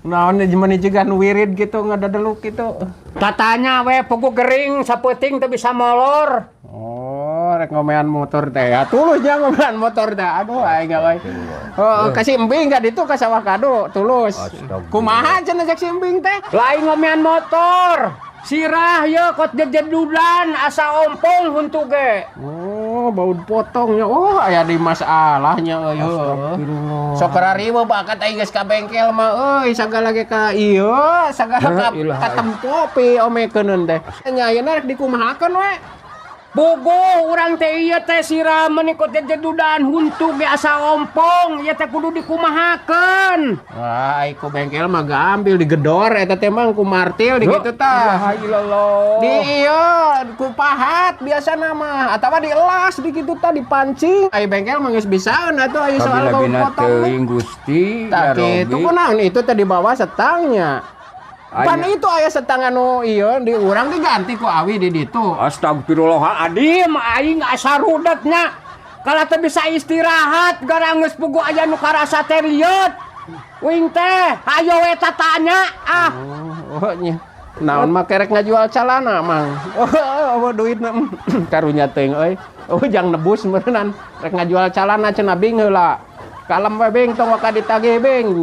Naon zaman juga wirid gitu ngadadeluk gitu. Tatanya we pugu gering sapeting teu bisa molor. Oh, rek ngomean motor teh. Ya tulus nya ngomean motor teh. Aduh aing euy. Oh, kasih embing ka ditu ka sawah kado, tulus. Kumaha cenah cek si embing teh? Lain ngomean motor. Sirah ya kot jejedudan asa ompong huntu ge. Oh, bau potongnya. Oh, aya di masalahnya euy. Sok karariweuh bakat aing geus ka bengkel mah euy, sagala ge ka ieu, sagala ka tempo pi omekeun teh. Nya ayeuna rek dikumahakeun we. Bogo urang teh ieu teh sirah menikot jejedudan huntu ge asa ompong, ieu teh kudu dikumahakeun. Wah, ku bengkel mah gaambil digedor eta teh mah ku martil di kitu tah. Di ieu ku pahat biasana mah atawa dielas di kitu tah dipancing. Ai bengkel mah geus bisaeun atuh aya soal bau potong. Gusti, Tah kitu kunaon itu teh di bawah setangnya. Pan itu aya setang anu ieu di urang diganti ku awi di ditu. Astagfirullahaladzim, aing asa rudetnya. Kalau teh bisa istirahat, gara geus pugu aya nu karasa teh riet. Wing teh, hayo we tatanya ah. Oh nya. Naon mah kerek ngajual calana mang. Oh duitna karunya teuing euy. Oh jang nebus meureunnan rek ngajual calana cenah bing heula. Kalem we bing tong ka ditagih bing.